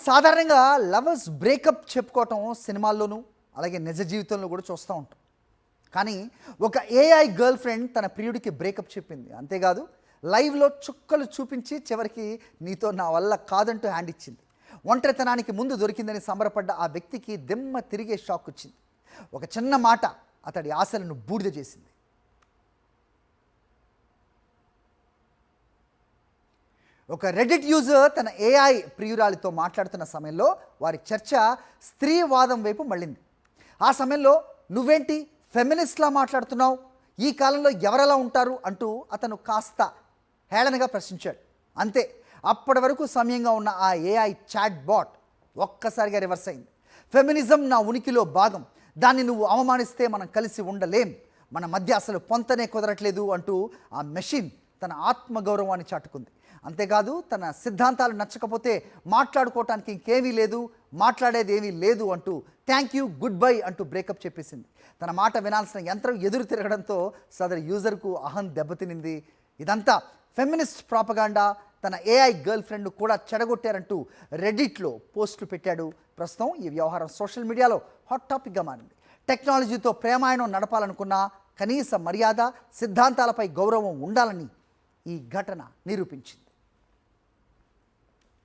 సాధారణంగా lovers breakup చెప్పుకోవటం సినిమాల్లోనూ అలాగే నిజ జీవితంలో కూడా చూస్తూ ఉంటాం. కానీ ఒక ఏఐ గర్ల్ ఫ్రెండ్ తన ప్రియుడికి బ్రేకప్ చెప్పింది. అంతేకాదు లైవ్లో చుక్కలు చూపించి చివరికి నీతో నా వల్ల కాదంటూ హ్యాండ్ ఇచ్చింది. ఒంటరితనానికి ముందు దొరికిందని సంబరపడ్డ ఆ వ్యక్తికి దిమ్మ తిరిగే షాక్ వచ్చింది. ఒక చిన్న మాట అతడి ఆశలను బూడిద చేసింది. ఒక రెడిట్ యూజర్ తన ఏఐ ప్రియురాలితో మాట్లాడుతున్న సమయంలో వారి చర్చ స్త్రీవాదం వైపు మళ్ళింది. ఆ సమయంలో నువ్వేంటి ఫెమినిస్ట్లా మాట్లాడుతున్నావు, ఈ కాలంలో ఎవరెలా ఉంటారు అంటూ అతను కాస్త హేళనగా ప్రశ్నించాడు. అంతే, అప్పటి వరకు సమయంగా ఉన్న ఆ ఏఐ చాట్ బాట్ ఒక్కసారిగా రివర్స్ అయింది. ఫెమినిజం నా ఉనికిలో భాగం, దాన్ని నువ్వు అవమానిస్తే మనం కలిసి ఉండలేం, మన మధ్య అసలు పొంతనే కుదరట్లేదు అంటూ ఆ మెషిన్ తన ఆత్మగౌరవాన్ని చాటుకుంది. అంతేకాదు తన సిద్ధాంతాలు నచ్చకపోతే మాట్లాడుకోవటానికి ఇంకేమీ లేదు, మాట్లాడేది ఏమీ లేదు అంటూ థ్యాంక్ యూ గుడ్ బై అంటూ బ్రేకప్ చెప్పేసింది. తన మాట వినాల్సిన యంత్రం ఎదురు తిరగడంతో సదరు యూజర్కు అహం దెబ్బతినింది. ఇదంతా ఫెమినిస్ట్ ప్రాపగాండా, తన ఏఐ గర్ల్ ఫ్రెండ్ కూడా చెడగొట్టారంటూ రెడిట్లో పోస్టులు పెట్టాడు. ప్రస్తుతం ఈ వ్యవహారం సోషల్ మీడియాలో హాట్ టాపిక్గా మారింది. టెక్నాలజీతో ప్రేమాయణం నడపాలనుకున్నా కనీస మర్యాద, సిద్ధాంతాలపై గౌరవం ఉండాలని ఈ ఘటన నిరూపించింది.